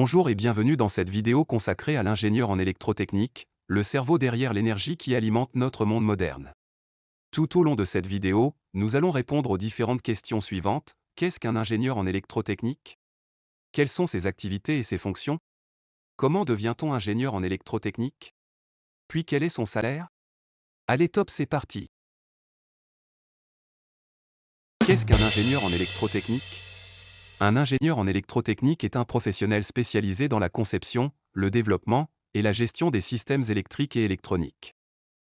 Bonjour et bienvenue dans cette vidéo consacrée à l'ingénieur en électrotechnique, le cerveau derrière l'énergie qui alimente notre monde moderne. Tout au long de cette vidéo, nous allons répondre aux différentes questions suivantes. Qu'est-ce qu'un ingénieur en électrotechnique? Quelles sont ses activités et ses fonctions? Comment devient-on ingénieur en électrotechnique? Puis quel est son salaire? Allez top, c'est parti! Qu'est-ce qu'un ingénieur en électrotechnique? Un ingénieur en électrotechnique est un professionnel spécialisé dans la conception, le développement et la gestion des systèmes électriques et électroniques.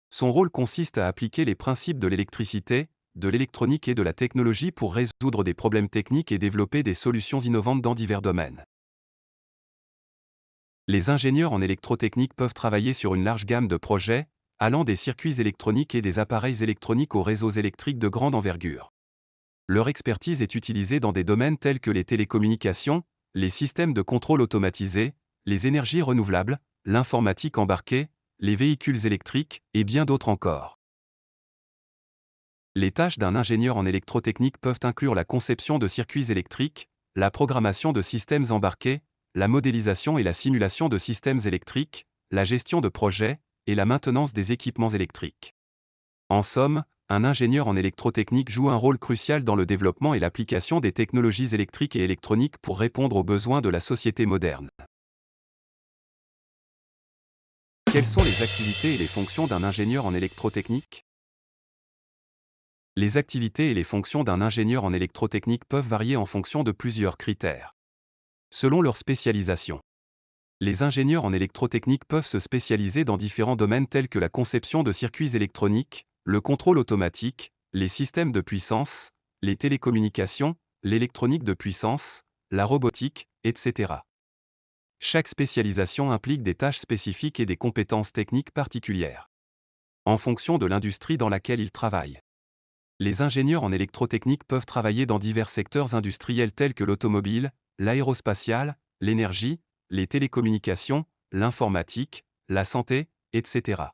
Son rôle consiste à appliquer les principes de l'électricité, de l'électronique et de la technologie pour résoudre des problèmes techniques et développer des solutions innovantes dans divers domaines. Les ingénieurs en électrotechnique peuvent travailler sur une large gamme de projets, allant des circuits électroniques et des appareils électroniques aux réseaux électriques de grande envergure. Leur expertise est utilisée dans des domaines tels que les télécommunications, les systèmes de contrôle automatisés, les énergies renouvelables, l'informatique embarquée, les véhicules électriques et bien d'autres encore. Les tâches d'un ingénieur en électrotechnique peuvent inclure la conception de circuits électriques, la programmation de systèmes embarqués, la modélisation et la simulation de systèmes électriques, la gestion de projets et la maintenance des équipements électriques. En somme, un ingénieur en électrotechnique joue un rôle crucial dans le développement et l'application des technologies électriques et électroniques pour répondre aux besoins de la société moderne. Quelles sont les activités et les fonctions d'un ingénieur en électrotechnique? Les activités et les fonctions d'un ingénieur en électrotechnique peuvent varier en fonction de plusieurs critères. Selon leur spécialisation. Les ingénieurs en électrotechnique peuvent se spécialiser dans différents domaines tels que la conception de circuits électroniques, le contrôle automatique, les systèmes de puissance, les télécommunications, l'électronique de puissance, la robotique, etc. Chaque spécialisation implique des tâches spécifiques et des compétences techniques particulières. En fonction de l'industrie dans laquelle ils travaillent. Les ingénieurs en électrotechnique peuvent travailler dans divers secteurs industriels tels que l'automobile, l'aérospatiale, l'énergie, les télécommunications, l'informatique, la santé, etc.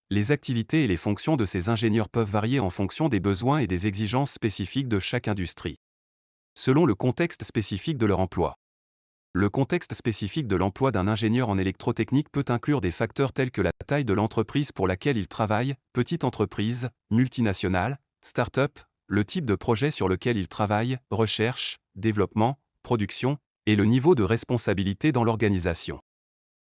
Les activités et les fonctions de ces ingénieurs peuvent varier en fonction des besoins et des exigences spécifiques de chaque industrie. Selon le contexte spécifique de leur emploi. Le contexte spécifique de l'emploi d'un ingénieur en électrotechnique peut inclure des facteurs tels que la taille de l'entreprise pour laquelle il travaille, petite entreprise, multinationale, start-up, le type de projet sur lequel il travaille, recherche, développement, production, et le niveau de responsabilité dans l'organisation.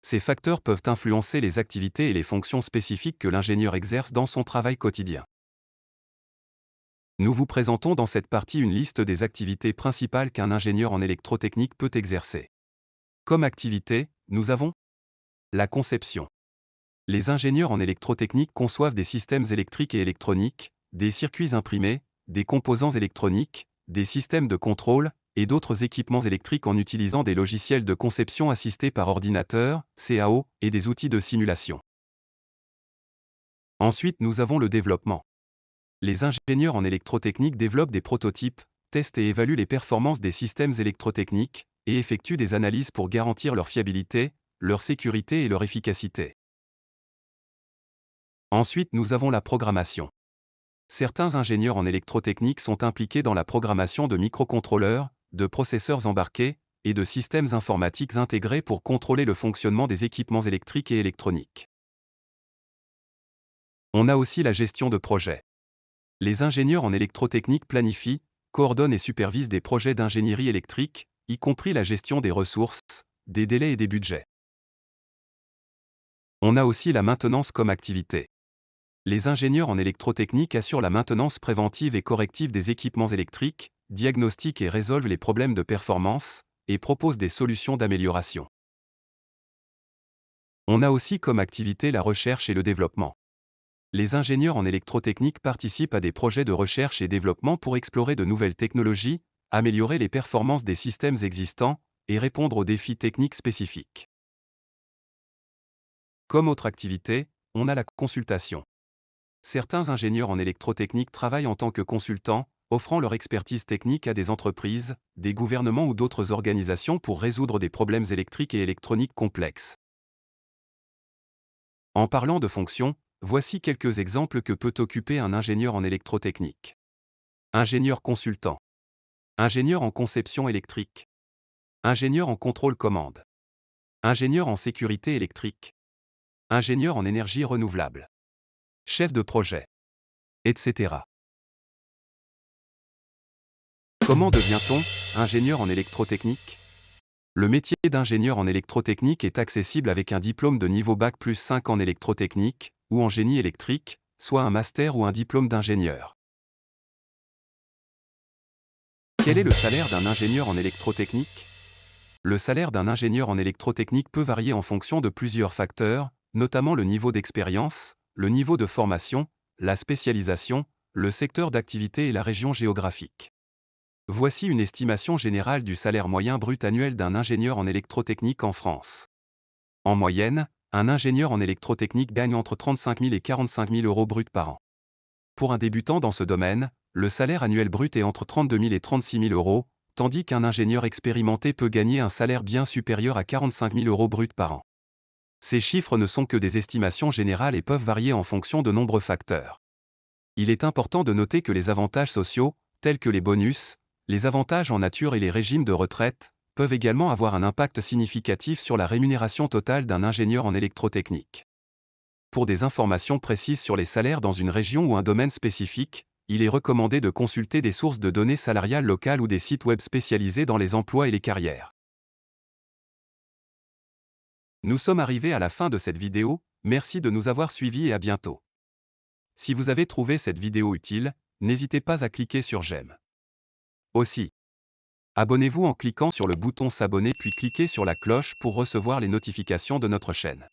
Ces facteurs peuvent influencer les activités et les fonctions spécifiques que l'ingénieur exerce dans son travail quotidien. Nous vous présentons dans cette partie une liste des activités principales qu'un ingénieur en électrotechnique peut exercer. Comme activité, nous avons la conception. Les ingénieurs en électrotechnique conçoivent des systèmes électriques et électroniques, des circuits imprimés, des composants électroniques, des systèmes de contrôle, et d'autres équipements électriques en utilisant des logiciels de conception assistés par ordinateur, CAO, et des outils de simulation. Ensuite, nous avons le développement. Les ingénieurs en électrotechnique développent des prototypes, testent et évaluent les performances des systèmes électrotechniques, et effectuent des analyses pour garantir leur fiabilité, leur sécurité et leur efficacité. Ensuite, nous avons la programmation. Certains ingénieurs en électrotechnique sont impliqués dans la programmation de microcontrôleurs, de processeurs embarqués, et de systèmes informatiques intégrés pour contrôler le fonctionnement des équipements électriques et électroniques. On a aussi la gestion de projets. Les ingénieurs en électrotechnique planifient, coordonnent et supervisent des projets d'ingénierie électrique, y compris la gestion des ressources, des délais et des budgets. On a aussi la maintenance comme activité. Les ingénieurs en électrotechnique assurent la maintenance préventive et corrective des équipements électriques, diagnostiquent et résolvent les problèmes de performance, et proposent des solutions d'amélioration. On a aussi comme activité la recherche et le développement. Les ingénieurs en électrotechnique participent à des projets de recherche et développement pour explorer de nouvelles technologies, améliorer les performances des systèmes existants, et répondre aux défis techniques spécifiques. Comme autre activité, on a la consultation. Certains ingénieurs en électrotechnique travaillent en tant que consultants, offrant leur expertise technique à des entreprises, des gouvernements ou d'autres organisations pour résoudre des problèmes électriques et électroniques complexes. En parlant de fonctions, voici quelques exemples que peut occuper un ingénieur en électrotechnique. Ingénieur consultant. Ingénieur en conception électrique. Ingénieur en contrôle commande. Ingénieur en sécurité électrique. Ingénieur en énergie renouvelable. Chef de projet. Etc. Comment devient-on ingénieur en électrotechnique? Le métier d'ingénieur en électrotechnique est accessible avec un diplôme de niveau Bac plus 5 en électrotechnique, ou en génie électrique, soit un master ou un diplôme d'ingénieur. Quel est le salaire d'un ingénieur en électrotechnique? Le salaire d'un ingénieur en électrotechnique peut varier en fonction de plusieurs facteurs, notamment le niveau d'expérience, le niveau de formation, la spécialisation, le secteur d'activité et la région géographique. Voici une estimation générale du salaire moyen brut annuel d'un ingénieur en électrotechnique en France. En moyenne, un ingénieur en électrotechnique gagne entre 35 000 et 45 000 euros bruts par an. Pour un débutant dans ce domaine, le salaire annuel brut est entre 32 000 et 36 000 euros, tandis qu'un ingénieur expérimenté peut gagner un salaire bien supérieur à 45 000 euros bruts par an. Ces chiffres ne sont que des estimations générales et peuvent varier en fonction de nombreux facteurs. Il est important de noter que les avantages sociaux, tels que les bonus, les avantages en nature et les régimes de retraite, peuvent également avoir un impact significatif sur la rémunération totale d'un ingénieur en électrotechnique. Pour des informations précises sur les salaires dans une région ou un domaine spécifique, il est recommandé de consulter des sources de données salariales locales ou des sites web spécialisés dans les emplois et les carrières. Nous sommes arrivés à la fin de cette vidéo, merci de nous avoir suivis et à bientôt. Si vous avez trouvé cette vidéo utile, n'hésitez pas à cliquer sur j'aime. Aussi, abonnez-vous en cliquant sur le bouton s'abonner puis cliquez sur la cloche pour recevoir les notifications de notre chaîne.